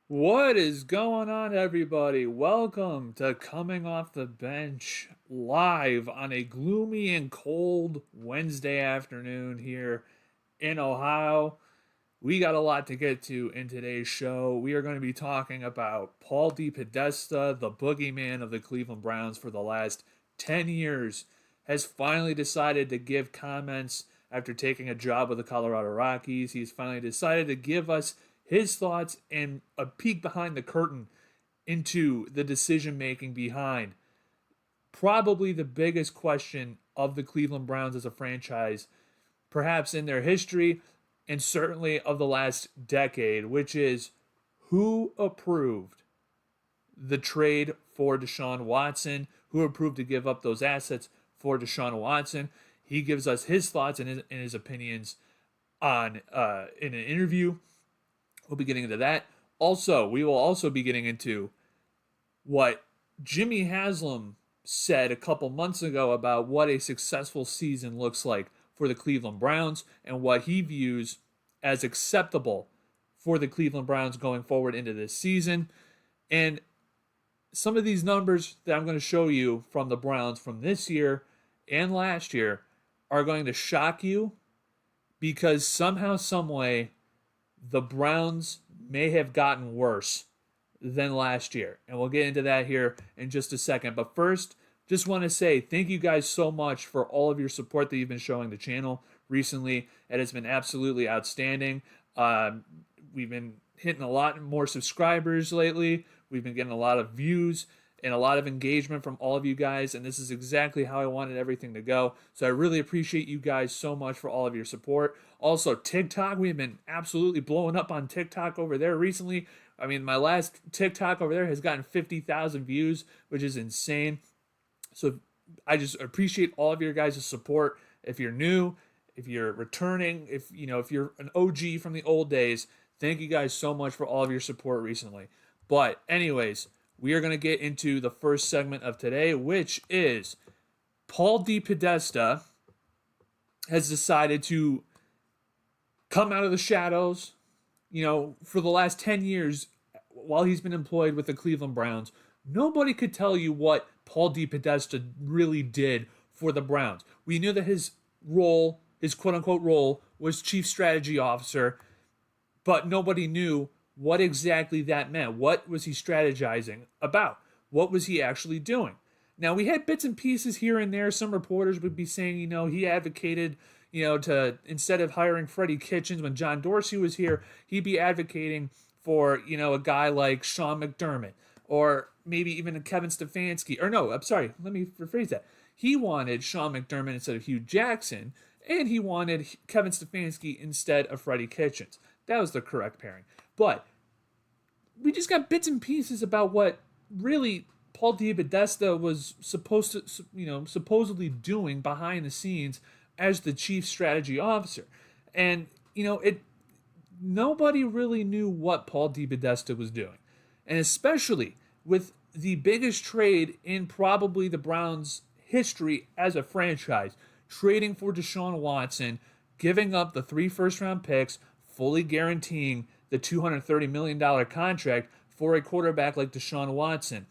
What is going on, everybody? Welcome to Coming Off the Bench live on a gloomy and cold Wednesday afternoon here in Ohio. We got a lot to get to in today's show. We are going to be talking about Paul Depodesta, the boogeyman of the Cleveland Browns for the last 10 years, has finally decided to give comments after taking a job with the Colorado Rockies. He's finally decided to give us his thoughts and a peek behind the curtain into the decision making behind probably the biggest question of the Cleveland Browns as a franchise, perhaps in their history and certainly of the last decade, which is who approved the trade for Deshaun Watson, who approved to give up those assets for Deshaun Watson. He gives us his thoughts and his opinions on in an interview. We'll be getting into that. Also, we will also be getting into what Jimmy Haslam said a couple months ago about what a successful season looks like for the Cleveland Browns and what he views as acceptable for the Cleveland Browns going forward into this season. And some of these numbers that I'm going to show you from the Browns from this year and last year are going to shock you because somehow, some way, the Browns may have gotten worse than last year. And we'll get into that here in just a second. But first, just want to say thank you guys so much for all of your support that you've been showing the channel recently. It has been absolutely outstanding. We've been hitting a lot more subscribers lately. We've been getting a lot of views and a lot of engagement from all of you guys, and this is exactly how I wanted everything to go. So I really appreciate you guys so much for all of your support. Also, TikTok, we've been absolutely blowing up on TikTok over there recently. I mean, my last TikTok over there has gotten 50,000 views, which is insane. So I just appreciate all of your guys' support. If you're new, if you're returning, if you're an OG from the old days, thank you guys so much for all of your support recently. But anyways, we are going to get into the first segment of today, which is Paul Depodesta has decided to come out of the shadows. For the last 10 years, while he's been employed with the Cleveland Browns, nobody could tell you what Paul Depodesta really did for the Browns. We knew that his role, his quote-unquote role, was chief strategy officer, but nobody knew what exactly that meant. What was he strategizing about? What was he actually doing? Now, we had bits and pieces here and there. Some reporters would be saying, he advocated, to instead of hiring Freddie Kitchens when John Dorsey was here, he'd be advocating for, a guy like Sean McDermott or maybe even a Kevin Stefanski. Or no, I'm sorry, let me rephrase that. He wanted Sean McDermott instead of Hugh Jackson, and he wanted Kevin Stefanski instead of Freddie Kitchens. That was the correct pairing. But we just got bits and pieces about what really Paul Depodesta was supposedly doing behind the scenes as the chief strategy officer. And, nobody really knew what Paul Depodesta was doing. And especially with the biggest trade in probably the Browns' history as a franchise, trading for Deshaun Watson, giving up the 3 first-round picks, fully guaranteeing the $230 million contract for a quarterback like Deshaun Watson.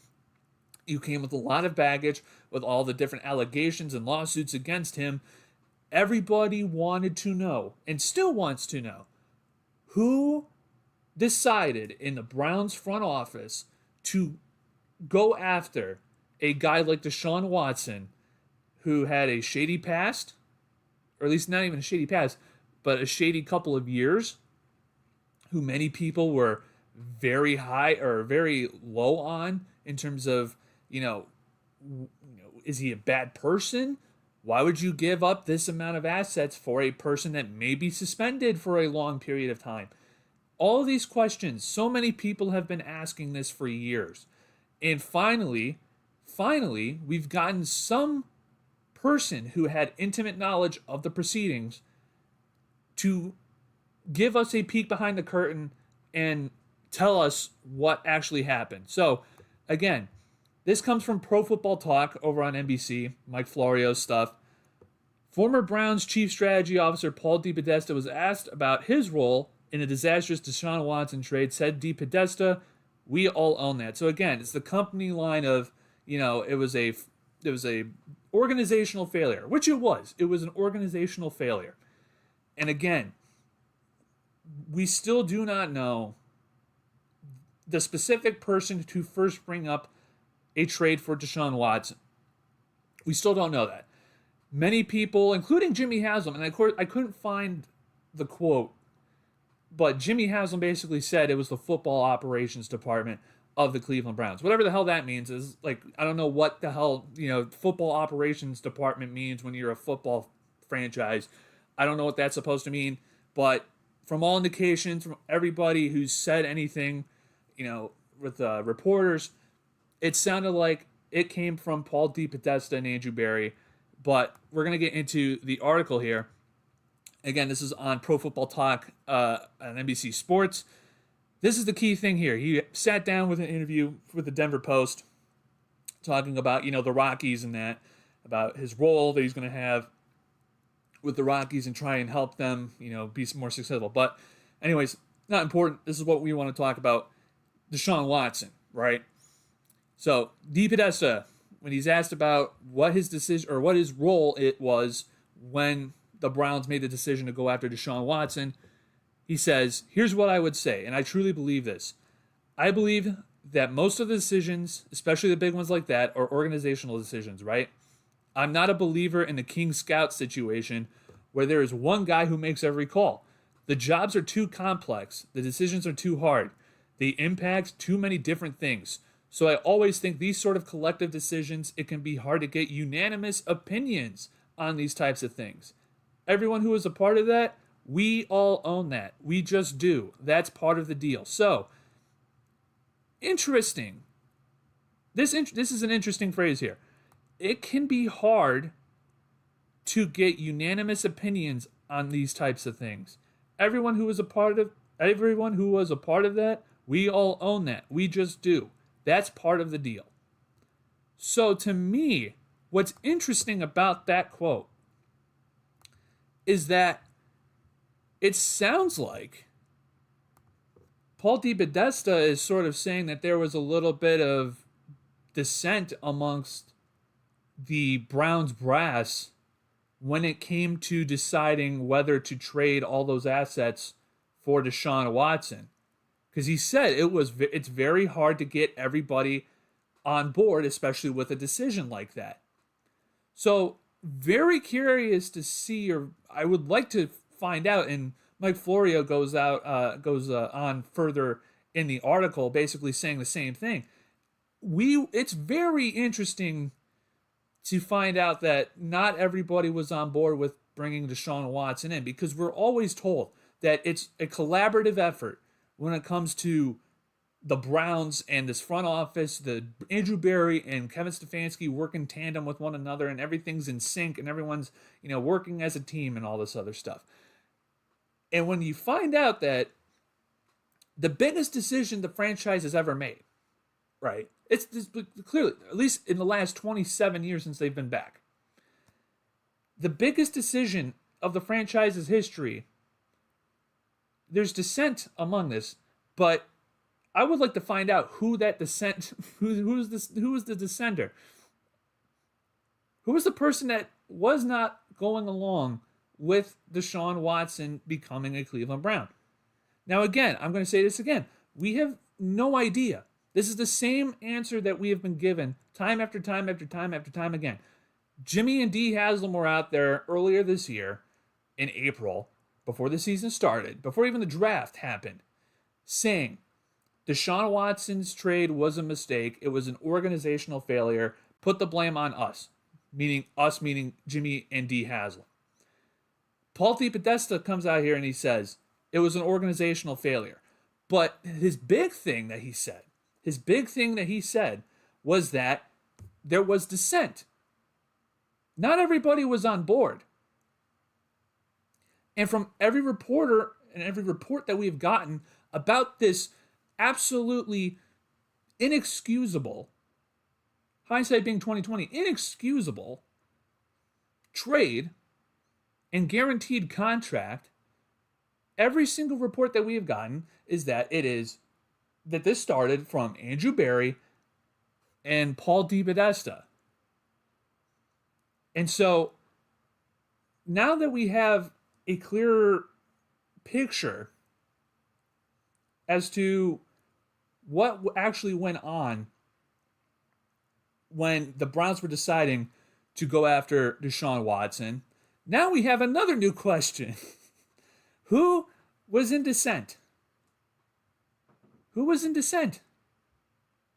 You came with a lot of baggage with all the different allegations and lawsuits against him. Everybody wanted to know, and still wants to know, who decided in the Browns front office to go after a guy like Deshaun Watson, who had a shady past, or at least not even a shady past, but a shady couple of years, who many people were very high or very low on in terms of, is he a bad person? Why would you give up this amount of assets for a person that may be suspended for a long period of time? All of these questions, so many people have been asking this for years. And finally, we've gotten some person who had intimate knowledge of the proceedings to give us a peek behind the curtain and tell us what actually happened. So, again, this comes from Pro Football Talk over on NBC, Mike Florio's stuff. Former Browns chief strategy officer Paul Depodesta was asked about his role in a disastrous Deshaun Watson trade, said Depodesta. We all own that. So again, it's the company line of, it was a organizational failure, which it was. It was an organizational failure. And again, we still do not know the specific person to first bring up a trade for Deshaun Watson. We still don't know that. Many people, including Jimmy Haslam, and of course I couldn't find the quote, but Jimmy Haslam basically said it was the football operations department of the Cleveland Browns. Whatever the hell that means is, like, I don't know what the hell, football operations department means when you're a football franchise. I don't know what that's supposed to mean, but from all indications, from everybody who's said anything, with reporters, it sounded like it came from Paul Depodesta and Andrew Berry. But we're going to get into the article here. Again, this is on Pro Football Talk on NBC Sports. This is the key thing here. He sat down with an interview with the Denver Post talking about, the Rockies and that, about his role that he's going to have with the Rockies and try and help them, be more successful. But anyways, not important. This is what we want to talk about. Deshaun Watson, right? So Depodesta, when he's asked about what his decision or what his role it was when the Browns made the decision to go after Deshaun Watson, he says, here's what I would say, and I truly believe this. I believe that most of the decisions, especially the big ones like that, are organizational decisions, right? I'm not a believer in the King Scout situation where there is one guy who makes every call. The jobs are too complex. The decisions are too hard. They impact too many different things. So I always think these sort of collective decisions, it can be hard to get unanimous opinions on these types of things. Everyone who is a part of that, we all own that. We just do. That's part of the deal. So, interesting. This is an interesting phrase here. It can be hard to get unanimous opinions on these types of things. Everyone who was a part of that, we all own that. We just do. That's part of the deal. So to me, what's interesting about that quote is that it sounds like Paul Depodesta is sort of saying that there was a little bit of dissent amongst the Browns brass when it came to deciding whether to trade all those assets for Deshaun Watson. Because he said it's very hard to get everybody on board, especially with a decision like that. So, very curious to see, or I would like to find out. And Mike Florio goes on further in the article, basically saying the same thing. It's very interesting to find out that not everybody was on board with bringing Deshaun Watson in, because we're always told that it's a collaborative effort when it comes to the Browns and this front office, the Andrew Berry and Kevin Stefanski work in tandem with one another, and everything's in sync, and everyone's, working as a team and all this other stuff. And when you find out that the biggest decision the franchise has ever made, right? It's clearly, at least in the last 27 years since they've been back, the biggest decision of the franchise's history. There's dissent among this, but I would like to find out who that dissent, who was the dissenter? Who was the person that was not going along with Deshaun Watson becoming a Cleveland Brown? Now again, I'm going to say this again. We have no idea. This is the same answer that we have been given time after time after time after time again. Jimmy and D. Haslam were out there earlier this year in April, before the season started, before even the draft happened, saying Deshaun Watson's trade was a mistake. It was an organizational failure. Put the blame on us, meaning Jimmy and D. Haslam. Paul Depodesta comes out here and he says it was an organizational failure. But his big thing that he said was that there was dissent. Not everybody was on board. And from every reporter and every report that we've gotten about this absolutely inexcusable, hindsight being 2020, inexcusable trade and guaranteed contract Every single report that we have gotten is that this started from Andrew Berry and Paul Depodesta. And so now that we have a clearer picture as to what actually went on when the Browns were deciding to go after Deshaun Watson, now we have another new question. Who was in dissent? Who was in dissent?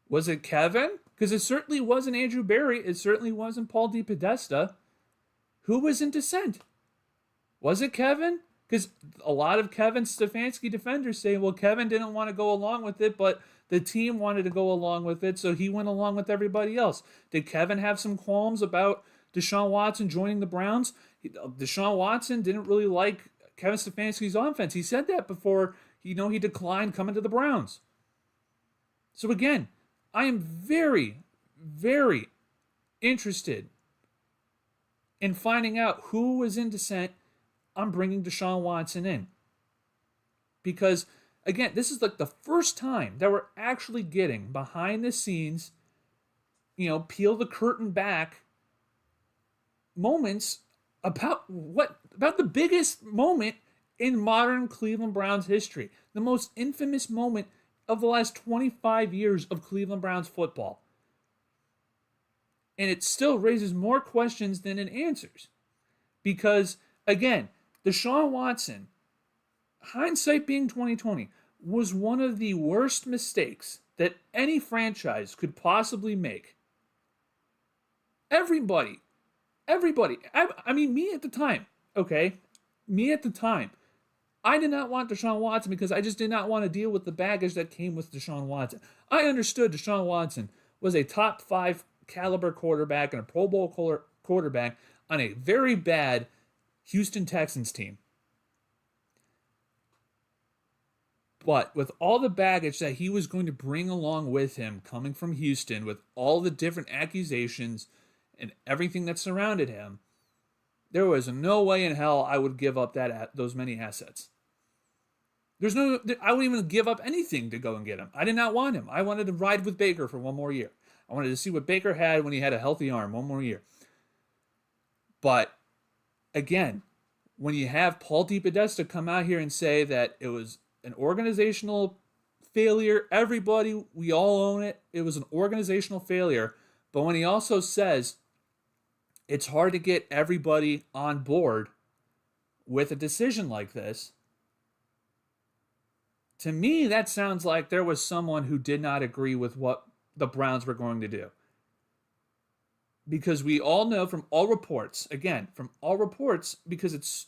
Was it Kevin? Because it certainly wasn't Andrew Berry. It certainly wasn't Paul Depodesta. Who was in dissent? Was it Kevin? Because a lot of Kevin Stefanski defenders say, well, Kevin didn't want to go along with it, but the team wanted to go along with it, so he went along with everybody else. Did Kevin have some qualms about Deshaun Watson joining the Browns? Deshaun Watson didn't really like Kevin Stefanski's offense. He said that before he declined coming to the Browns. So again, I am very, very interested in finding out who was in dissent on bringing Deshaun Watson in. Because, again, this is like the first time that we're actually getting behind the scenes, peel the curtain back moments about the biggest moment in modern Cleveland Browns history. The most infamous moment of the last 25 years of Cleveland Browns football. And it still raises more questions than it answers. Because, again, Deshaun Watson, hindsight being 2020, was one of the worst mistakes that any franchise could possibly make. Everybody, I mean, me at the time, I did not want Deshaun Watson because I just did not want to deal with the baggage that came with Deshaun Watson. I understood Deshaun Watson was a top 5 caliber quarterback and a Pro Bowl quarterback on a very bad Houston Texans team. But with all the baggage that he was going to bring along with him coming from Houston, with all the different accusations and everything that surrounded him, there was no way in hell I would give up those many assets. I wouldn't even give up anything to go and get him. I did not want him. I wanted to ride with Baker for one more year. I wanted to see what Baker had when he had a healthy arm, one more year. But again, when you have Paul Depodesta come out here and say that it was an organizational failure, everybody, we all own it. It was an organizational failure. But when he also says it's hard to get everybody on board with a decision like this, to me, that sounds like there was someone who did not agree with what the Browns were going to do. Because we all know from all reports, because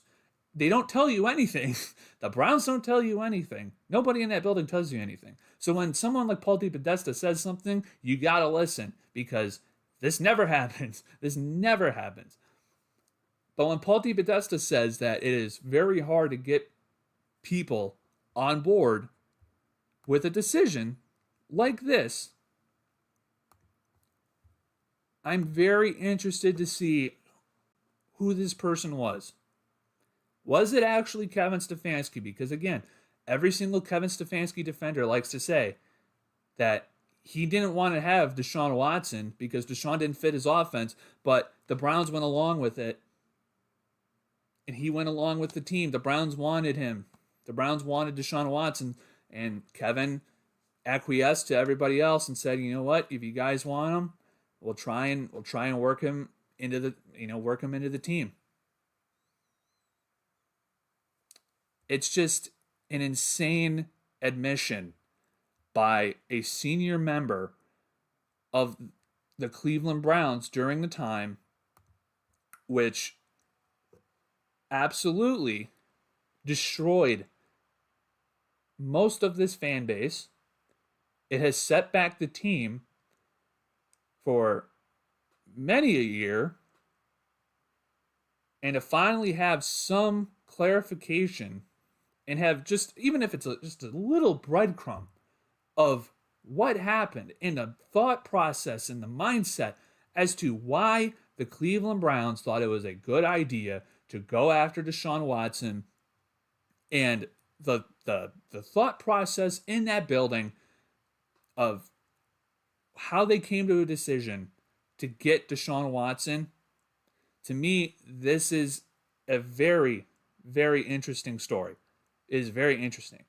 they don't tell you anything. The Browns don't tell you anything. Nobody in that building tells you anything. So when someone like Paul Depodesta says something, you gotta listen, because this never happens. This never happens. But when Paul Depodesta says that it is very hard to get people on board with a decision like this, I'm very interested to see who this person was. Was it actually Kevin Stefanski? Because again, every single Kevin Stefanski defender likes to say that he didn't want to have Deshaun Watson because Deshaun didn't fit his offense, but the Browns went along with it, and he went along with the team. The Browns wanted him. The Browns wanted Deshaun Watson, and Kevin acquiesced to everybody else and said, "You know what? If you guys want him, we'll try and work him into the team." It's just an insane admission by a senior member of the Cleveland Browns during the time, which absolutely destroyed most of this fan base. It has set back the team for many a year. And to finally have some clarification and have just, even if it's just a little breadcrumb of what happened in the thought process and the mindset as to why the Cleveland Browns thought it was a good idea to go after Deshaun Watson and the thought process in that building of how they came to a decision to get Deshaun Watson. To me, this is a very, very interesting story. It is very interesting.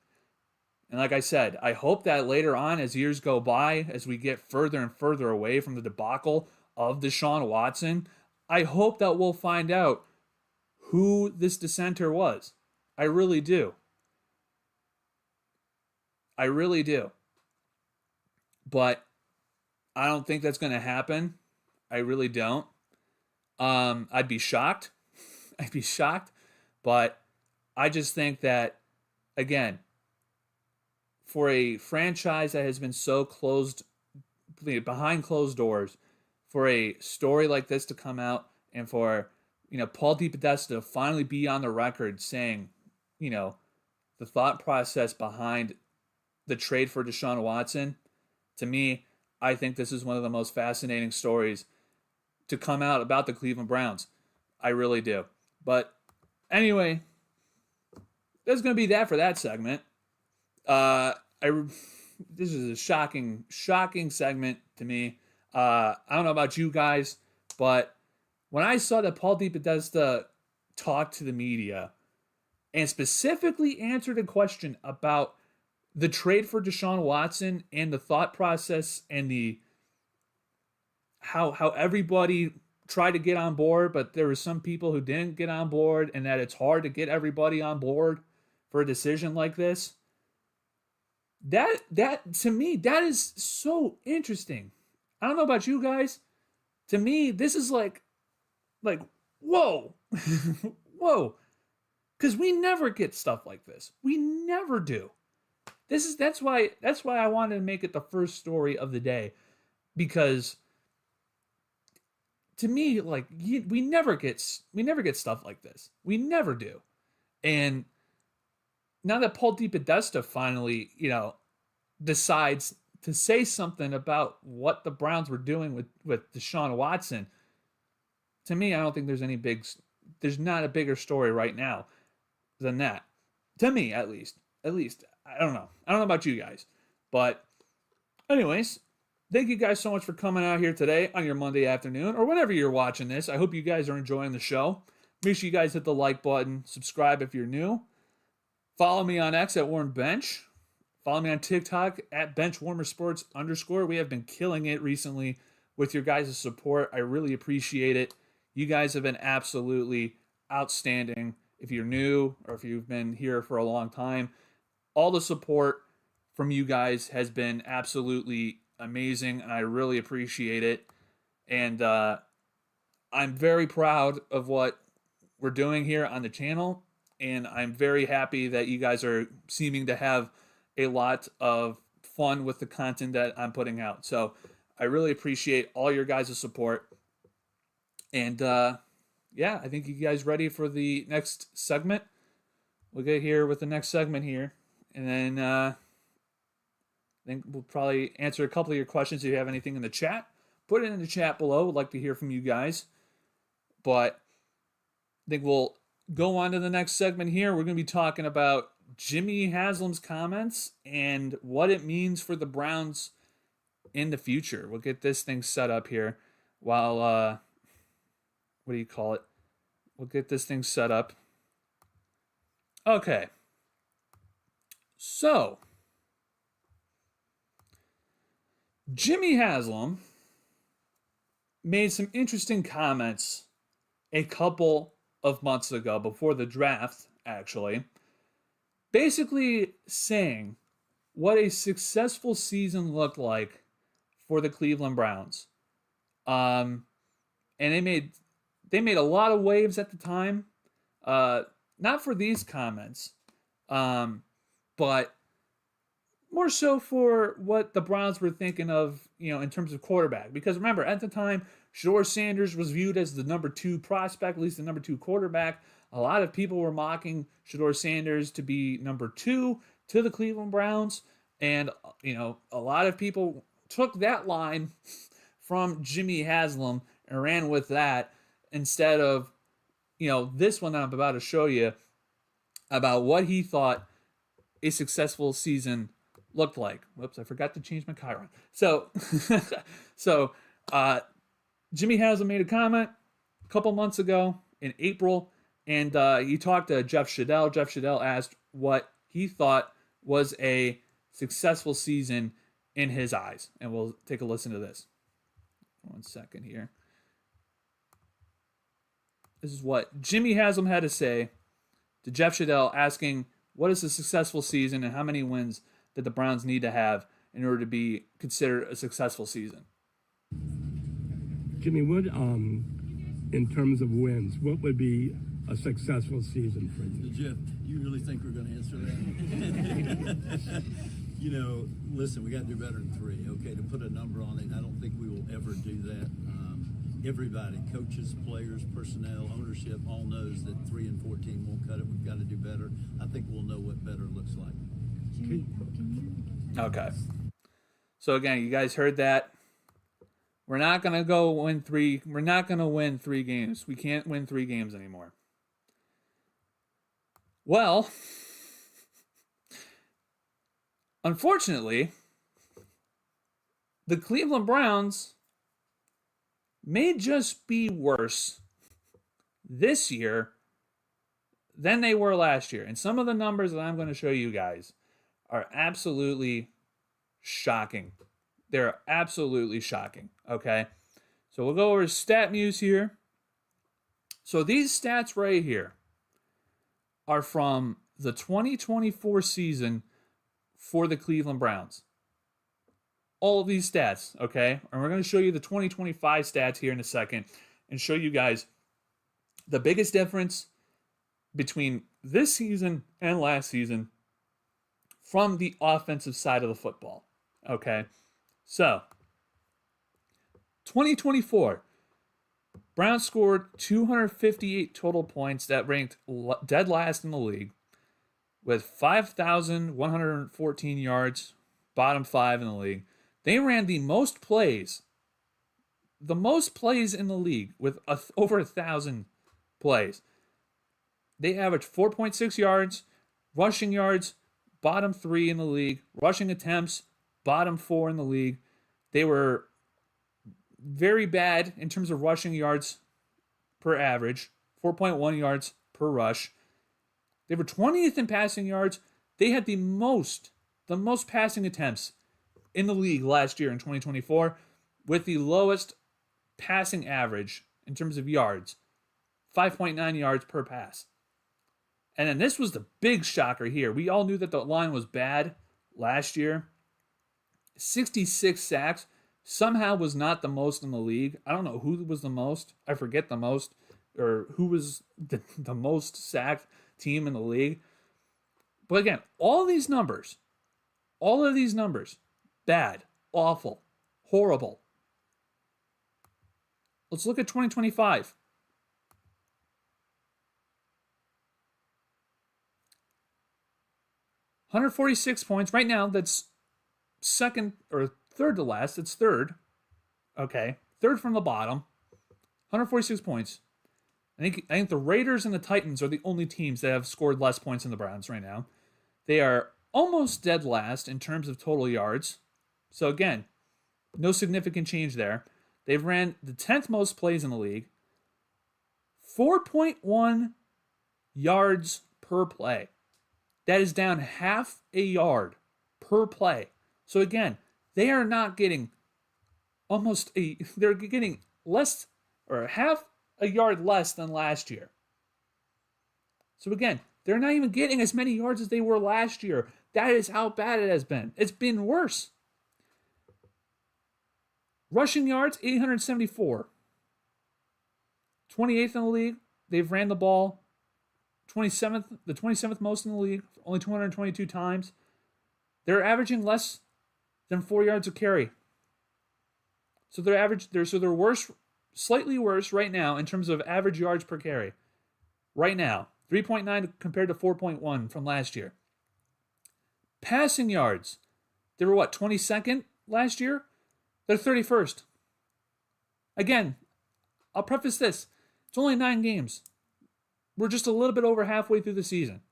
And like I said, I hope that later on, as years go by, as we get further and further away from the debacle of Deshaun Watson, I hope that we'll find out who this dissenter was. I really do. I really do. But I don't think that's going to happen. I really don't. I'd be shocked. I'd be shocked. But I just think that, again, for a franchise that has been so closed, behind closed doors, for a story like this to come out, and for Paul Depodesta to finally be on the record saying, the thought process behind the trade for Deshaun Watson, to me, I think this is one of the most fascinating stories to come out about the Cleveland Browns. I really do. But anyway, that's going to be that for that segment. This is a shocking segment to me. I don't know about you guys, but when I saw that Paul Depodesta talked to the media and specifically answered a question about the trade for Deshaun Watson and the thought process and the how everybody tried to get on board, but there were some people who didn't get on board, and that it's hard to get everybody on board for a decision like this. That to me, that is so interesting. I don't know about you guys. To me, this is like whoa, whoa, because we never get stuff like this. We never do. That's why I wanted to make it the first story of the day, because to me, we never get stuff like this. We never do. And now that Paul Depodesta finally, decides to say something about what the Browns were doing with Deshaun Watson, to me, I don't think there's not a bigger story right now than that. To me, at least. I don't know. I don't know about you guys. But anyways, thank you guys so much for coming out here today on your Monday afternoon, or whenever you're watching this. I hope you guys are enjoying the show. Make sure you guys hit the like button, subscribe if you're new. Follow me on X at Warren Bench. Follow me on TikTok at BenchWarmerSports_. We have been killing it recently with your guys' support. I really appreciate it. You guys have been absolutely outstanding. If you're new or if you've been here for a long time, all the support from you guys has been absolutely amazing, and I really appreciate it. And I'm very proud of what we're doing here on the channel, and I'm very happy that you guys are seeming to have a lot of fun with the content that I'm putting out. So I really appreciate all your guys' support. And yeah, I think you guys ready for the next segment. We'll get here with the next segment here, and then I think we'll probably answer a couple of your questions. If you have anything in the chat, put it in the chat below. Would like to hear from you guys. But I think we'll go on to the next segment here. We're going to be talking about Jimmy Haslam's comments and what it means for the Browns in the future. We'll get this thing set up here while, what do you call it? We'll get this thing set up. Okay. So, Jimmy Haslam made some interesting comments a couple of months ago, before the draft, actually, basically saying what a successful season looked like for the Cleveland Browns. And they made a lot of waves at the time. Not for these comments, but more so for what the Browns were thinking of, in terms of quarterback. Because remember, at the time, Shedeur Sanders was viewed as the number 2 prospect, at least the number 2 quarterback. A lot of people were mocking Shedeur Sanders to be number 2 to the Cleveland Browns. And, a lot of people took that line from Jimmy Haslam and ran with that instead of, this one I'm about to show you about what he thought a successful season looked like. Whoops, I forgot to change my Chiron. So, Jimmy Haslam made a comment a couple months ago in April, and he talked to Jeff Shadell. Jeff Shadell asked what he thought was a successful season in his eyes, and we'll take a listen to this. 1 second here. This is what Jimmy Haslam had to say to Jeff Shadell, asking what is a successful season and how many wins that the Browns need to have in order to be considered a successful season. Jimmy, what, in terms of wins, what would be a successful season for you? Jeff, you really think we're going to answer that? Listen, we got to do better than 3, okay? To put a number on it, I don't think we will ever do that. Everybody, coaches, players, personnel, ownership, all knows that 3 and 14 won't cut it. We've got to do better. I think we'll know what better looks like. Okay. So again, you guys heard that. We're not going to go win 3. We're not going to win 3 games. We can't win 3 games anymore. Well, unfortunately, the Cleveland Browns may just be worse this year than they were last year. And some of the numbers that I'm going to show you guys are absolutely shocking. They're absolutely shocking, okay? So we'll go over stat muse here. So these stats right here are from the 2024 season for the Cleveland Browns. All of these stats, okay? And we're going to show you the 2025 stats here in a second and show you guys the biggest difference between this season and last season from the offensive side of the football, okay? So, 2024, Browns scored 258 total points. That ranked dead last in the league with 5,114 yards, bottom 5 in the league. They ran the most plays in the league with over 1,000 plays. They averaged 4.6 yards, rushing yards, bottom 3 in the league, rushing attempts, bottom 4 in the league. They were very bad in terms of rushing yards per average, 4.1 yards per rush. They were 20th in passing yards. They had the most passing attempts in the league last year in 2024, with the lowest passing average in terms of yards, 5.9 yards per pass. And then this was the big shocker here. We all knew that the line was bad last year. 66 sacks somehow was not the most in the league. I don't know who was the most. I forget the most, or who was the most sacked team in the league. But again, all of these numbers, bad, awful, horrible. Let's look at 2025. $146 points. Right now, that's second or third to last. It's third. Okay. Third from the bottom. 146 points. I think the Raiders and the Titans are the only teams that have scored less points than the Browns right now. They are almost dead last in terms of total yards. So again, no significant change there. They've ran the 10th most plays in the league. 4.1 yards per play. That is down half a yard per play. So again, they are not getting they're getting less or half a yard less than last year. So again, they're not even getting as many yards as they were last year. That is how bad it has been. It's been worse. Rushing yards, 874. 28th in the league. They've ran the ball the 27th most in the league, only 222 times. They're averaging less than 4 yards a carry. So they're worse, slightly worse right now in terms of average yards per carry. Right now, 3.9 compared to 4.1 from last year. Passing yards, they were 22nd last year? They're 31st. Again, I'll preface this. It's only 9 games. We're just a little bit over halfway through the season.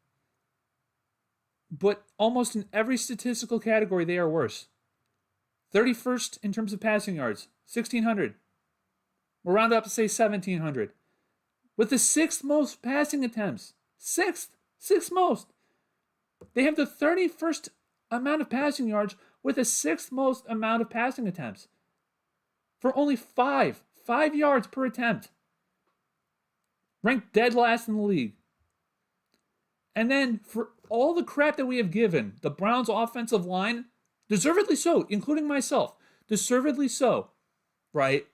but almost in every statistical category, they are worse. 31st in terms of passing yards, 1,600. We'll round up to say 1,700. With the sixth most passing attempts. Sixth most. They have the 31st amount of passing yards with the sixth most amount of passing attempts. For only 5 yards per attempt. Ranked dead last in the league. And then for all the crap that we have given the Browns offensive line, deservedly so, including myself, deservedly so, right?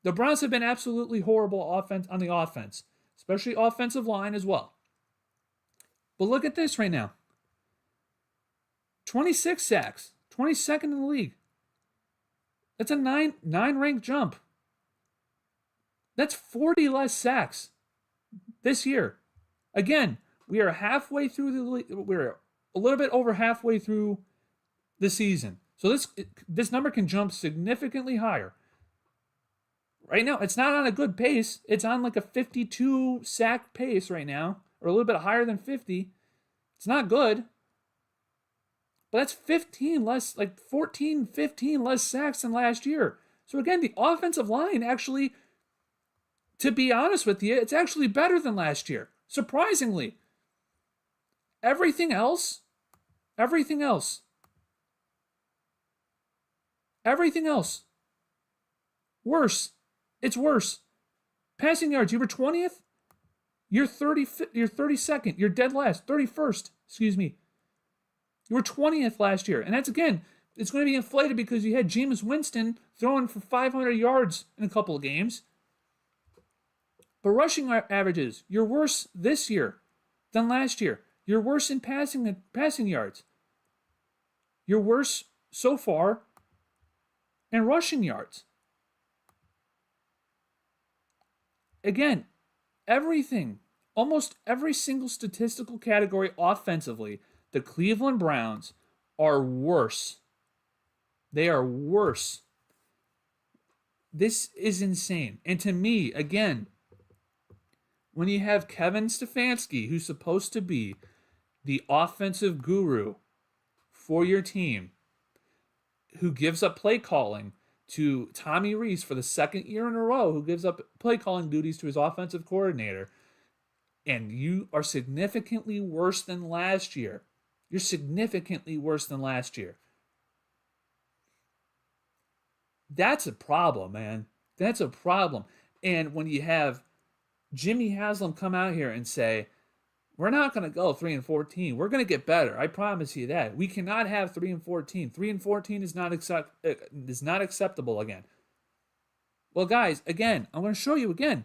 The Browns have been absolutely horrible on the offense, especially offensive line as well. But look at this right now. 26 sacks, 22nd in the league. That's a nine rank jump. That's 40 less sacks this year. Again, we are halfway through the league. We're a little bit over halfway through the season. So this number can jump significantly higher. Right now, it's not on a good pace. It's on like a 52 sack pace right now, or a little bit higher than 50. It's not good. But that's 15 less, like 14, 15 less sacks than last year. So again, the offensive line actually, to be honest with you, it's actually better than last year. Surprisingly. Everything else, worse. It's worse. Passing yards, you were 20th. You're 32nd. You're dead last. 31st. Excuse me. You were 20th last year. And that's, again, it's going to be inflated because you had Jameis Winston throwing for 500 yards in a couple of games. But rushing averages, you're worse this year than last year. You're worse in passing yards. You're worse so far in rushing yards. Again, everything, almost every single statistical category offensively, the Cleveland Browns are worse. They are worse. This is insane. And to me, again, when you have Kevin Stefanski, who's supposed to be the offensive guru for your team, who gives up play calling to Tommy Rees for the second year in a row, who gives up play calling duties to his offensive coordinator, and you are significantly worse than last year. You're significantly worse than last year. That's a problem, man. That's a problem. And when you have Jimmy Haslam come out here and say, we're not going to go 3-14. We're going to get better. I promise you that. We cannot have 3-14. 3-14 is not acceptable again. Well, guys, again, I'm going to show you again.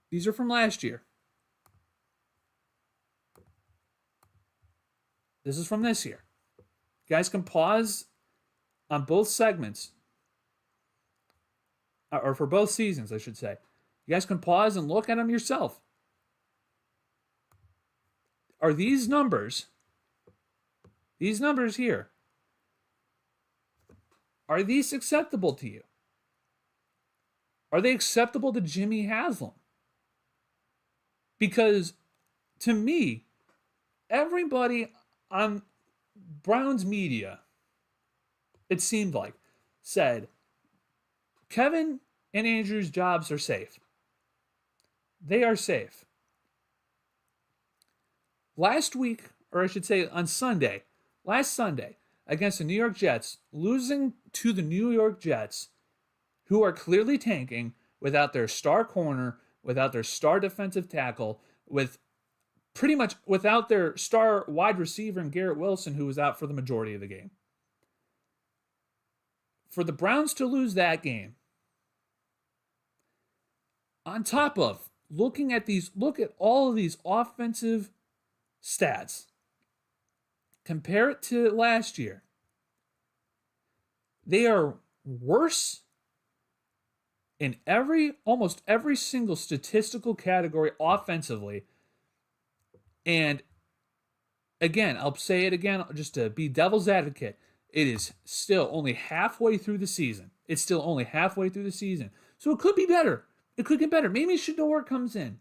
These are from last year. This is from this year. You guys can pause on both segments, or for both seasons, I should say. You guys can pause and look at them yourself. Are these numbers here, are these acceptable to you? Are they acceptable to Jimmy Haslam? Because to me, everybody on Browns media, it seemed like, said Kevin and Andrew's jobs are safe. They are safe. Last week, or I should say last Sunday, against the New York Jets, losing to the New York Jets, who are clearly tanking without their star corner, without their star defensive tackle, with pretty much without their star wide receiver and Garrett Wilson, who was out for the majority of the game. For the Browns to lose that game, on top of look at all of these offensive stats, compare it to last year. They are worse in almost every single statistical category offensively. And again, I'll say it again just to be devil's advocate. It is still only halfway through the season. So it could be better. It could get better. Maybe Shador comes in.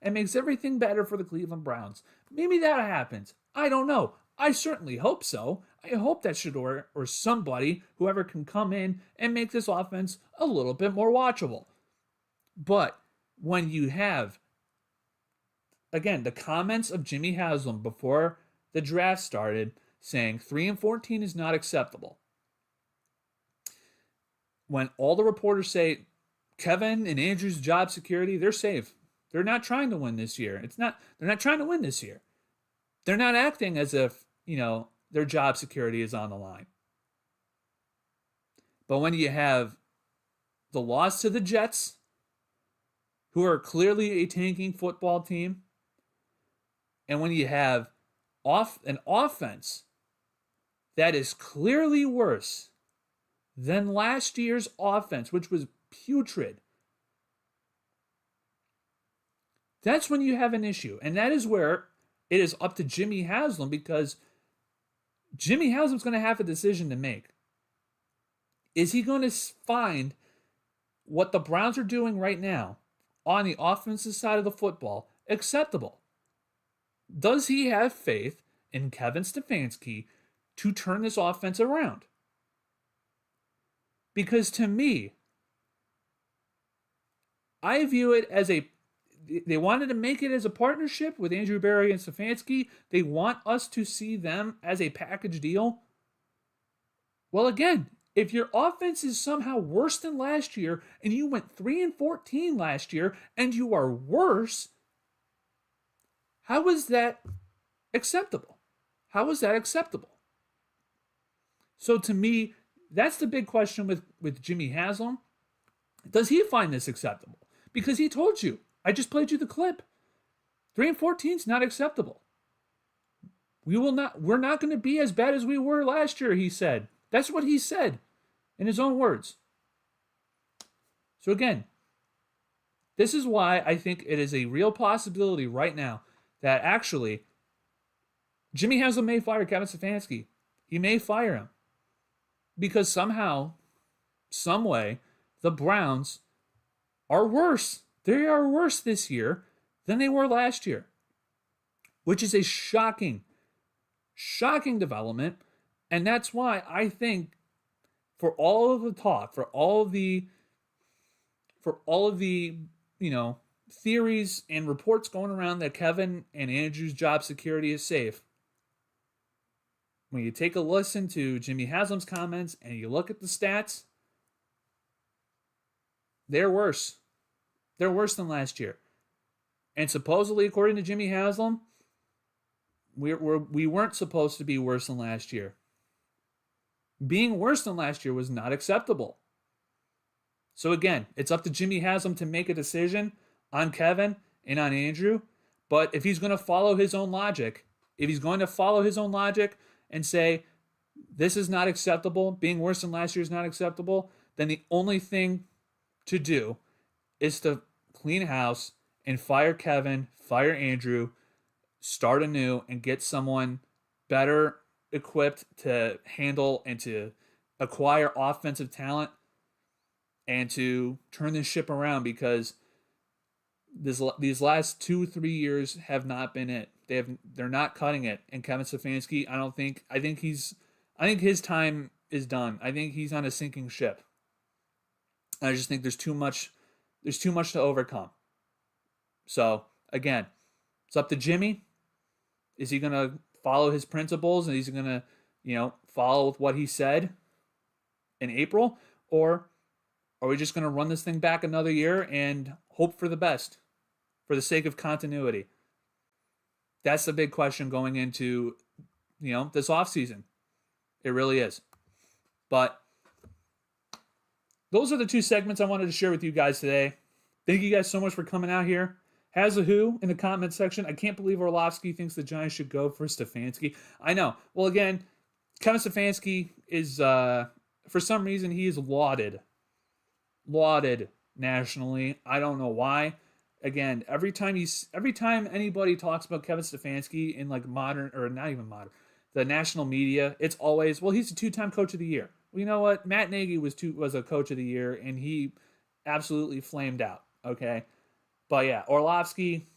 and makes everything better for the Cleveland Browns. Maybe that happens. I don't know. I certainly hope so. I hope that Shedeur or somebody, whoever can come in and make this offense a little bit more watchable. But when you have, again, the comments of Jimmy Haslam before the draft started saying 3-14 is not acceptable. When all the reporters say Kevin and Andrew's job security, they're safe. They're not trying to win this year. They're not trying to win this year. They're not acting as if, their job security is on the line. But when you have the loss to the Jets, who are clearly a tanking football team, and when you have an offense that is clearly worse than last year's offense, which was putrid, that's when you have an issue. And that is where it is up to Jimmy Haslam, because Jimmy Haslam's going to have a decision to make. Is he going to find what the Browns are doing right now on the offensive side of the football acceptable? Does he have faith in Kevin Stefanski to turn this offense around? Because to me, I view it as they wanted to make it as a partnership with Andrew Berry and Stefanski. They want us to see them as a package deal. Well, again, if your offense is somehow worse than last year, and you went 3-14 last year, and you are worse, how is that acceptable? How is that acceptable? So to me, that's the big question with Jimmy Haslam. Does he find this acceptable? Because he told you, I just played you the clip. 3-14 is not acceptable. We're not going to be as bad as we were last year, he said. That's what he said in his own words. So again, this is why I think it is a real possibility right now that actually Jimmy Haslam may fire Kevin Stefanski. He may fire him because somehow, some way, the Browns are worse. They are worse this year than they were last year, which is a shocking development. And that's why I think for all of the talk, for all of the theories and reports going around that Kevin and Andrew's job security is safe, when you take a listen to Jimmy Haslam's comments and you look at the stats, they're worse. They're worse than last year. And supposedly, according to Jimmy Haslam, we weren't supposed to be worse than last year. Being worse than last year was not acceptable. So again, it's up to Jimmy Haslam to make a decision on Kevin and on Andrew. But if he's going to follow his own logic, and say, this is not acceptable, being worse than last year is not acceptable, then the only thing to do is to clean house and fire Kevin, fire Andrew, start anew, and get someone better equipped to handle and to acquire offensive talent and to turn this ship around, because these last 2-3 years have not been it. They're not cutting it. And Kevin Stefanski, I think his time is done. I think he's on a sinking ship. I just think there's too much to overcome. So again, it's up to Jimmy. Is he going to follow his principles and he's going to, follow with what he said in April? Or are we just going to run this thing back another year and hope for the best for the sake of continuity? That's the big question going into, this offseason. It really is. But those are the two segments I wanted to share with you guys today. Thank you guys so much for coming out here. Has a who in the comment section. I can't believe Orlovsky thinks the Giants should go for Stefanski. I know. Well, again, Kevin Stefanski is, for some reason, he is lauded nationally. I don't know why. Again, every time anybody talks about Kevin Stefanski in like modern, or not even modern, the national media, it's always, well, he's a 2-time coach of the year. Well, you know what? Matt Nagy was a coach of the year, and he absolutely flamed out. Okay. But yeah, Orlovsky,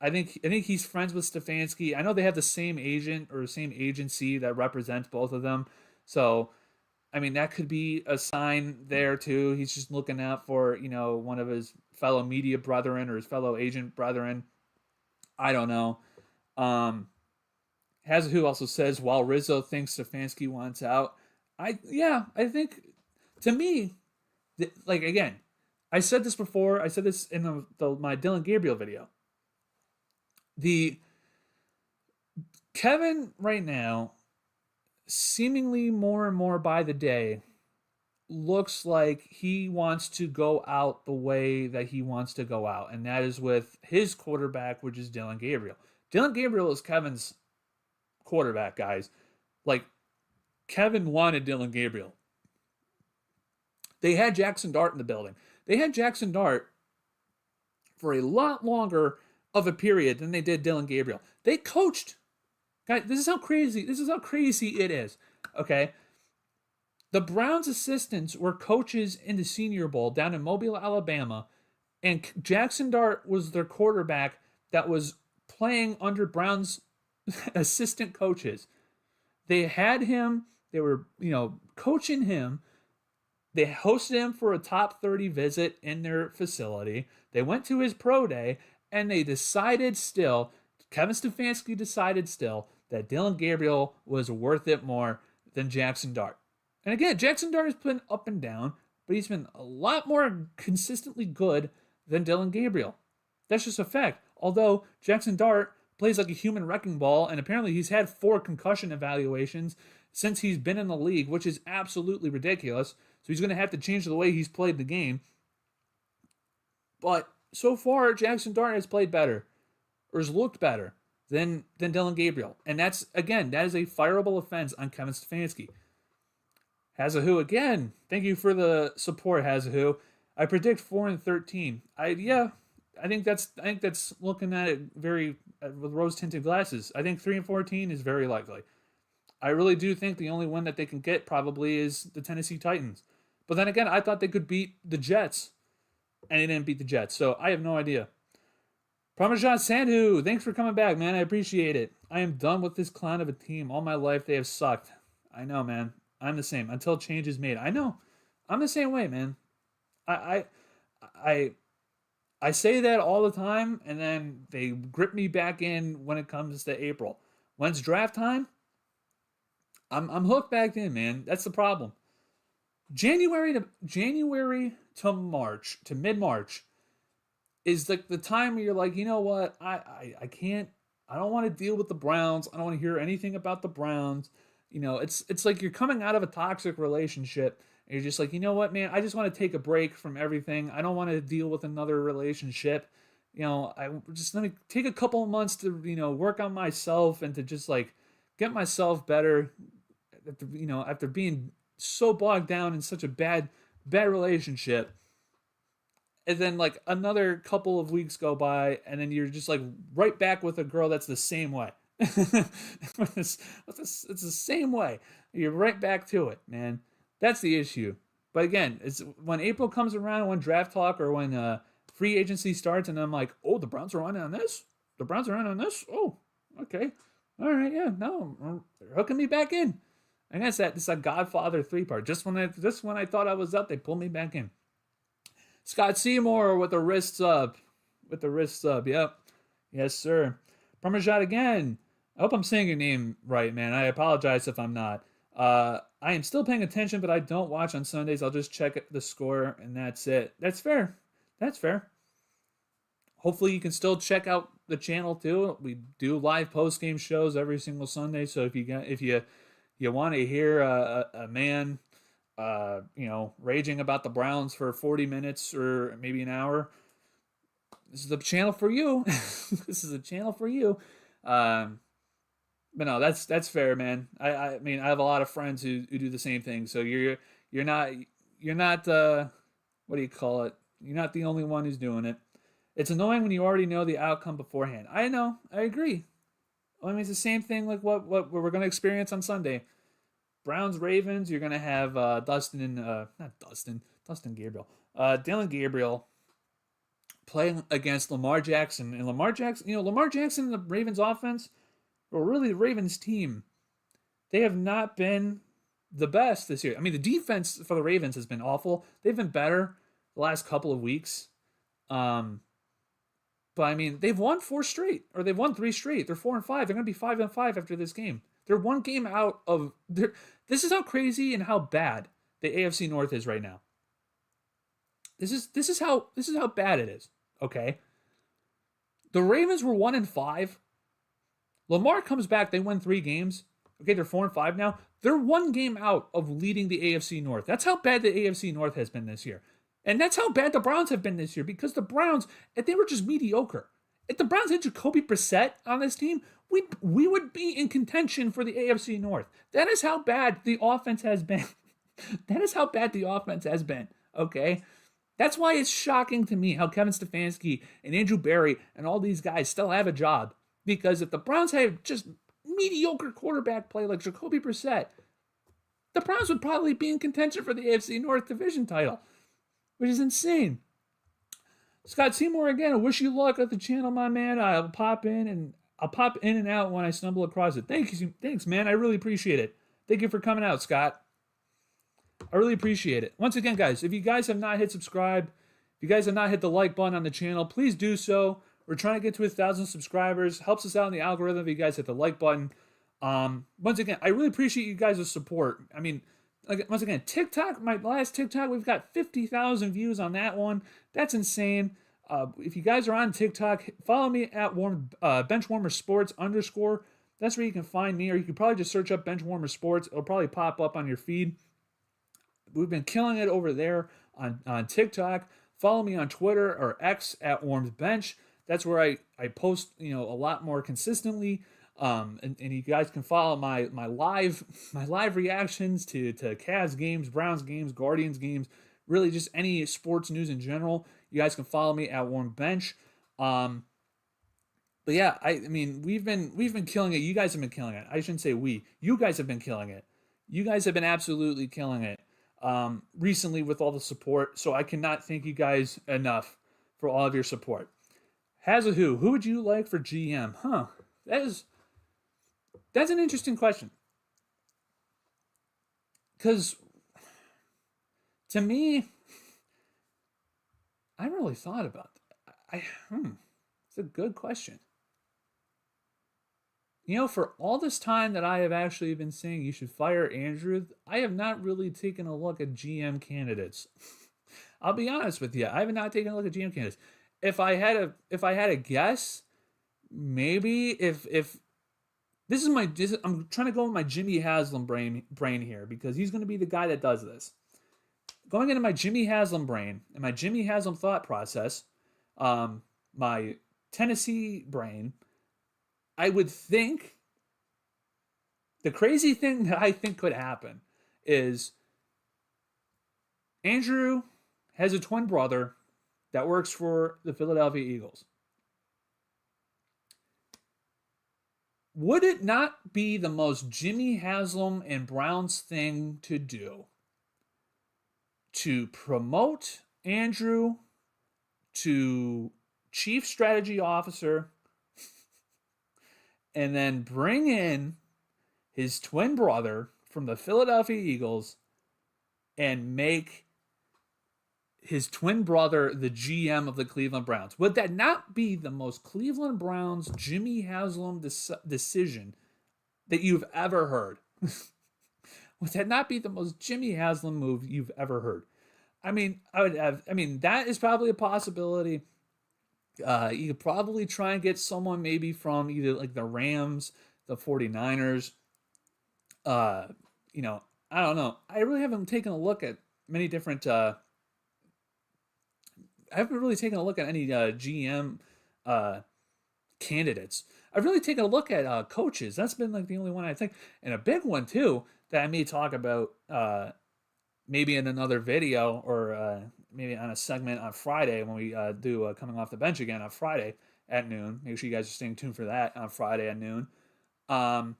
I think he's friends with Stefanski. I know they have the same agent or the same agency that represents both of them. So, I mean, that could be a sign there too. He's just looking out for, one of his fellow media brethren or his fellow agent brethren. I don't know. Um, Hazahu also says while Rizzo thinks Stefanski wants out, I think to me, like again, I said this before. I said this in my Dylan Gabriel video. The Kevin right now, seemingly more and more by the day, looks like he wants to go out the way that he wants to go out, and that is with his quarterback, which is Dylan Gabriel. Dylan Gabriel is Kevin's quarterback, guys. Like, Kevin wanted Dylan Gabriel. They had Jackson Dart in the building. They had Jackson Dart for a lot longer of a period than they did Dylan Gabriel. They coached. Guys, this is how crazy it is. Okay? The Browns assistants were coaches in the Senior Bowl down in Mobile, Alabama, and Jackson Dart was their quarterback that was playing under Browns assistant coaches. They had him, they were, coaching him. They hosted him for a top 30 visit in their facility. They went to his pro day, and they decided still, Kevin Stefanski decided still, that Dylan Gabriel was worth it more than Jackson Dart. And again, Jackson Dart has been up and down, but he's been a lot more consistently good than Dylan Gabriel. That's just a fact. Although Jackson Dart plays like a human wrecking ball, and apparently he's had 4 concussion evaluations since he's been in the league, which is absolutely ridiculous. So he's going to have to change the way he's played the game. But so far, Jackson Dart has played better, or has looked better than Dylan Gabriel. And that is a fireable offense on Kevin Stefanski. Hazahu again. Thank you for the support, Hazahu. I predict 4-13. I think that's looking at it very with rose-tinted glasses. I think 3-14 is very likely. I really do think the only one that they can get probably is the Tennessee Titans. But then again, I thought they could beat the Jets, and they didn't beat the Jets, so I have no idea. Parmesan Sandhu, thanks for coming back, man. I appreciate it. I am done with this clown of a team. All my life they have sucked. I know, man. I'm the same until change is made. I know. I'm the same way, man. I say that all the time, and then they grip me back in when it comes to April. When it's draft time, I'm hooked back in, man. That's the problem. January to March to mid-March is like the time where you're like, you know what? I can't. I don't want to deal with the Browns. I don't want to hear anything about the Browns. It's like you're coming out of a toxic relationship and you're just like, you know what, man? I just want to take a break from everything. I don't want to deal with another relationship. Let me take a couple of months to, work on myself and to just like get myself better. After being so bogged down in such a bad relationship. And then like another couple of weeks go by and then you're just like right back with a girl that's the same way. It's the same way. You're right back to it, man. That's the issue. But again, it's when April comes around, when draft talk or when free agency starts, and I'm like, oh, the Browns are on this? The Browns are on this? Oh, okay. All right, yeah, no, they're hooking me back in. I guess it's a Godfather 3-part. Just when I thought I was up, they pulled me back in. Scott Seymour with the wrists up. Yep. Yes, sir. Parmesan again. I hope I'm saying your name right, man. I apologize if I'm not. I am still paying attention, but I don't watch on Sundays. I'll just check the score, and that's it. That's fair. Hopefully you can still check out the channel, too. We do live post-game shows every single Sunday, so if you want to hear a man raging about the Browns for 40 minutes or maybe an hour, this is the channel for you. But no, that's fair, man. I mean, I have a lot of friends who do the same thing. So you're not what do you call it? You're not the only one who's doing it. It's annoying when you already know the outcome beforehand. I know. I agree. I mean, it's the same thing like what we're going to experience on Sunday. Browns Ravens. You're going to have Dylan Gabriel playing against Lamar Jackson. And Lamar Jackson and the Ravens offense, or really the Ravens team, they have not been the best this year. I mean, the defense for the Ravens has been awful. They've been better the last couple of weeks. But I mean, they've won 4 straight, or they've won 3 straight. They're 4-5. They're going to be 5-5 after this game. They're 1 game out of. This is how crazy and how bad the AFC North is right now. This is how bad it is. Okay. The Ravens were 1-5. Lamar comes back. They win 3 games. Okay, they're 4-5 now. They're 1 game out of leading the AFC North. That's how bad the AFC North has been this year. And that's how bad the Browns have been this year, because the Browns, if they were just mediocre. If the Browns had Jacoby Brissett on this team, we would be in contention for the AFC North. That is how bad the offense has been. That is how bad the offense has been, okay? That's why it's shocking to me how Kevin Stefanski and Andrew Berry and all these guys still have a job. Because if the Browns had just mediocre quarterback play like Jacoby Brissett, the Browns would probably be in contention for the AFC North Division title, which is insane. Scott Seymour again, I wish you luck at the channel, my man. I'll pop in and out when I stumble across it. Thanks, man. I really appreciate it. Thank you for coming out, Scott. I really appreciate it. Once again, guys, if you guys have not hit subscribe, if you guys have not hit the like button on the channel, please do so. We're trying to get to 1,000 subscribers. Helps us out in the algorithm if you guys hit the like button. Once again, I really appreciate you guys' support. I mean, once again, TikTok, my last TikTok, we've got 50,000 views on that one. That's insane. If you guys are on TikTok, follow me at Benchwarmer Sports _ That's where you can find me, or you can probably just search up Benchwarmer Sports. It'll probably pop up on your feed. We've been killing it over there on TikTok. Follow me on Twitter or X at Warm's Bench. That's where I post, a lot more consistently. And you guys can follow my live reactions to Cavs games, Browns games, Guardians games, really just any sports news in general. You guys can follow me at Warm Bench. But yeah, I mean we've been killing it. You guys have been killing it. I shouldn't say we. You guys have been killing it. You guys have been absolutely killing it. Recently with all the support. So I cannot thank you guys enough for all of your support. Who would you like for GM? That's an interesting question. Because to me, I really thought about that. It's a good question. For all this time that I have actually been saying you should fire Andrew, I have not really taken a look at GM candidates. I'll be honest with you. I have not taken a look at GM candidates. If I had a guess, maybe if this is I'm trying to go with my Jimmy Haslam brain here, because he's going to be the guy that does this. Going into my Jimmy Haslam brain and my Jimmy Haslam thought process, my Tennessee brain, I would think the crazy thing that I think could happen is Andrew has a twin brother that works for the Philadelphia Eagles. Would it not be the most Jimmy Haslam and Browns thing to do to promote Andrew to Chief Strategy Officer and then bring in his twin brother from the Philadelphia Eagles and make his twin brother the GM of the Cleveland Browns? Would that not be the most Cleveland Browns Jimmy Haslam decision that you've ever heard? Would that not be the most Jimmy Haslam move you've ever heard? That is probably a possibility. You could probably try and get someone maybe from either like the Rams, the 49ers. I don't know. I really haven't taken a look at many different I haven't really taken a look at any GM candidates. I've really taken a look at coaches. That's been like the only one I think. And a big one too that I may talk about maybe in another video or maybe on a segment on Friday when we do Coming Off the Bench again on Friday at noon. Make sure you guys are staying tuned for that on Friday at noon. Matt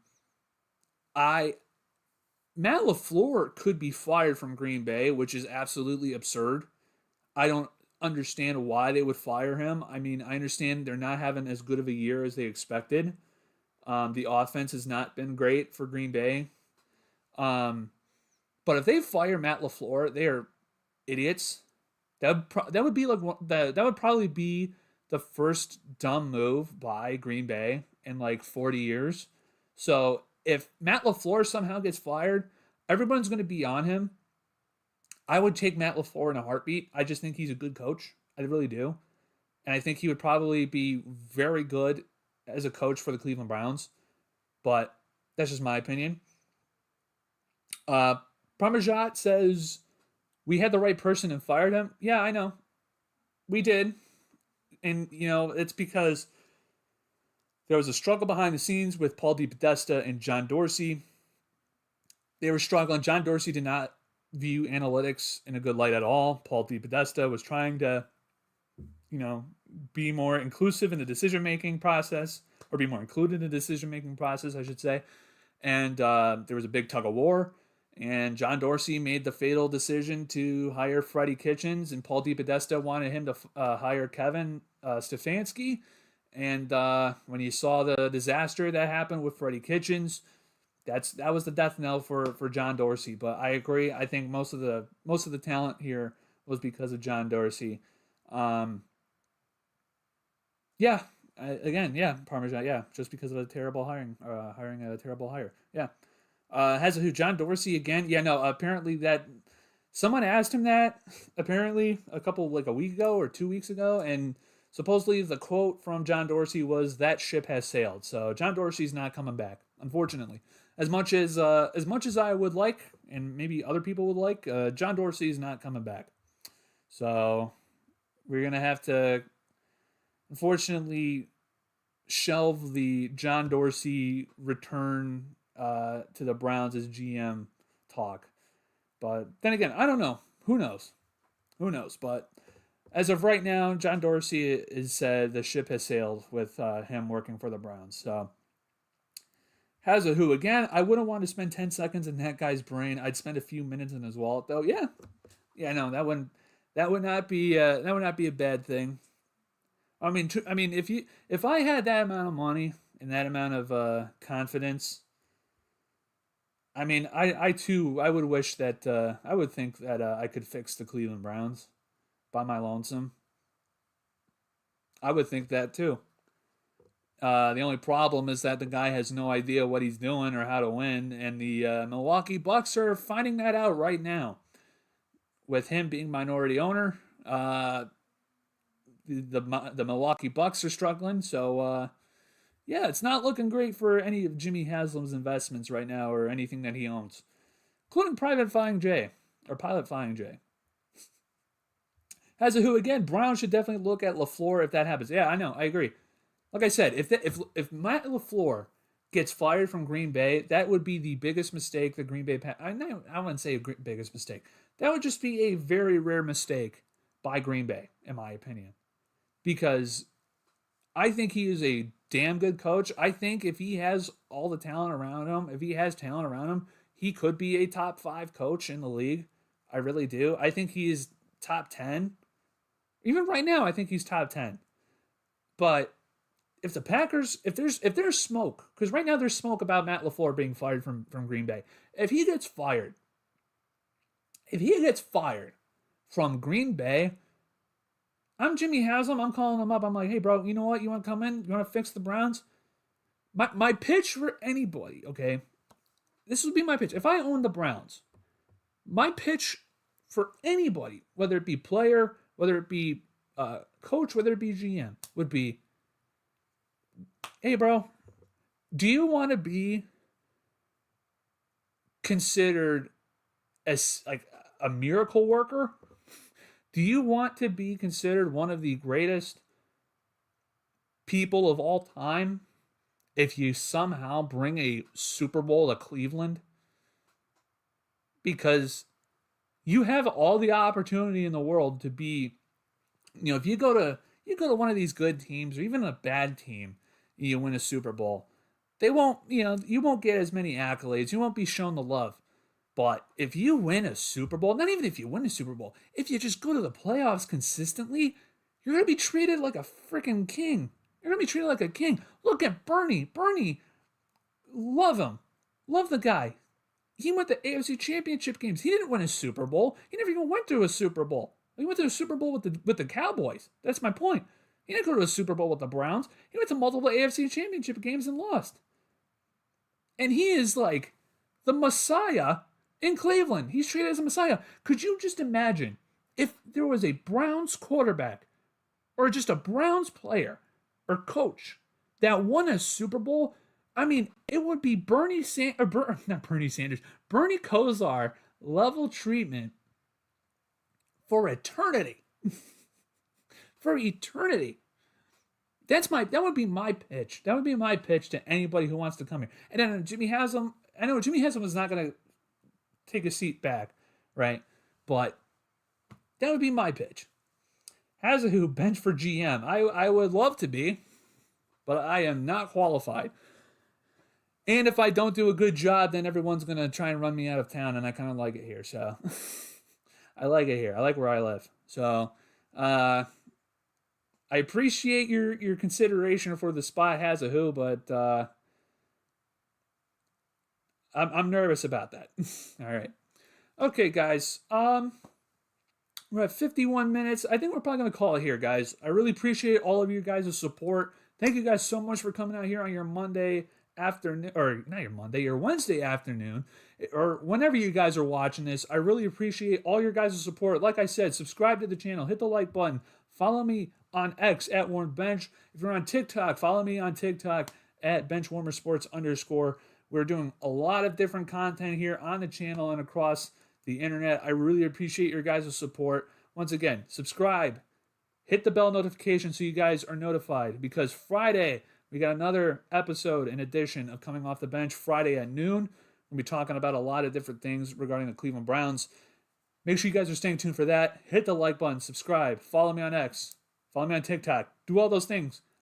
LaFleur could be fired from Green Bay, which is absolutely absurd. I don't understand why they would fire him. I mean, I understand they're not having as good of a year as they expected. The offense has not been great for Green Bay. But if they fire Matt LaFleur, they are idiots. That would be like that would probably be the first dumb move by Green Bay in like 40 years. So if Matt LaFleur somehow gets fired, everyone's going to be on him. I would take Matt LaFleur in a heartbeat. I just think he's a good coach. I really do. And I think he would probably be very good as a coach for the Cleveland Browns. But that's just my opinion. Parmesan says, we had the right person and fired him. Yeah, I know. We did. And, it's because there was a struggle behind the scenes with Paul Depodesta and John Dorsey. They were struggling. John Dorsey did not view analytics in a good light at all. Paul Depodesta was trying to, be more inclusive in the decision-making process, or be more included in the decision-making process, I should say. And there was a big tug of war. And John Dorsey made the fatal decision to hire Freddie Kitchens, and Paul Depodesta wanted him to hire Kevin Stefanski. And when you saw the disaster that happened with Freddie Kitchens, that was the death knell for John Dorsey. But I agree. I think most of the talent here was because of John Dorsey. Parmesan, just because of a terrible hiring a terrible hire. Yeah. John Dorsey again? Yeah, no, apparently that someone asked him that apparently a week ago or 2 weeks ago, and supposedly the quote from John Dorsey was, "That ship has sailed." So John Dorsey's not coming back, unfortunately. As much as I would like, and maybe other people would like, John Dorsey's not coming back. So we're gonna have to, unfortunately, shelve the John Dorsey return to the Browns as GM talk. But then again, I don't know. Who knows? But as of right now, John Dorsey has said the ship has sailed with him working for the Browns. So, who again? I wouldn't want to spend 10 seconds in that guy's brain. I'd spend a few minutes in his wallet, though. Yeah, no, that would not be a bad thing. I mean, if I had that amount of money and that amount of confidence, I mean, I too would wish that I would think that I could fix the Cleveland Browns by my lonesome. I would think that too. The only problem is that the guy has no idea what he's doing or how to win, and the Milwaukee Bucks are finding that out right now. With him being minority owner, the Milwaukee Bucks are struggling, so it's not looking great for any of Jimmy Haslam's investments right now or anything that he owns, including Pilot Flying J. Who again? Brown should definitely look at LaFleur if that happens. Yeah, I know, I agree. Like I said, if Matt LaFleur gets fired from Green Bay, that would be the biggest mistake the Green Bay. I wouldn't say biggest mistake. That would just be a very rare mistake by Green Bay, in my opinion, because I think he is a damn good coach. I think if he has all the talent around him, he could be a top 5 coach in the league. I really do. I think he is top 10. Even right now, I think he's top 10. But if the Packers, if there's smoke, because right now there's smoke about Matt LaFleur being fired from Green Bay. If he gets fired from Green Bay, I'm Jimmy Haslam. I'm calling him up. I'm like, hey, bro, you know what? You want to come in? You want to fix the Browns? My pitch for anybody, okay? This would be my pitch. If I owned the Browns, my pitch for anybody, whether it be player, whether it be coach, whether it be GM, would be, hey, bro, do you want to be considered as like a miracle worker? Do you want to be considered one of the greatest people of all time if you somehow bring a Super Bowl to Cleveland? Because you have all the opportunity in the world to be, if you go to one of these good teams or even a bad team, you win a Super Bowl. They won't, you won't get as many accolades. You won't be shown the love. But if you win a Super Bowl, not even if you win a Super Bowl, if you just go to the playoffs consistently, you're going to be treated like a freaking king. You're going to be treated like a king. Look at Bernie. Bernie, love him. Love the guy. He went to AFC Championship games. He didn't win a Super Bowl. He never even went to a Super Bowl. He went to a Super Bowl with the Cowboys. That's my point. He didn't go to a Super Bowl with the Browns. He went to multiple AFC Championship games and lost. And he is like the Messiah in Cleveland. He's treated as a Messiah. Could you just imagine if there was a Browns quarterback or just a Browns player or coach that won a Super Bowl? I mean, it would be Bernie Kosar level treatment for eternity. For eternity. That would be my pitch. That would be my pitch to anybody who wants to come here. And then Jimmy Haslam, I know Jimmy Haslam is not going to take a seat back, right? But that would be my pitch. Hazahu, bench for GM. I would love to be, but I am not qualified. And if I don't do a good job, then everyone's going to try and run me out of town, and I kind of like it here. So I like it here. I like where I live. So I appreciate your consideration for the spot, Hazahu, but I'm nervous about that. All right. Okay, guys. We're at 51 minutes. I think we're probably going to call it here, guys. I really appreciate all of you guys' support. Thank you guys so much for coming out here on your Monday afternoon, or not your Monday, your Wednesday afternoon, or whenever you guys are watching this. I really appreciate all your guys' support. Like I said, subscribe to the channel, hit the like button, follow me on X at Warren Bench. If you're on TikTok, follow me on TikTok at benchwarmersports_. We're doing a lot of different content here on the channel and across the internet. I really appreciate your guys' support. Once again, subscribe, hit the bell notification so you guys are notified, because Friday we got another episode in addition of Coming Off the Bench Friday at noon. We'll be talking about a lot of different things regarding the Cleveland Browns. Make sure you guys are staying tuned for that. Hit the like button, subscribe, follow me on X, follow me on TikTok. Do all those things.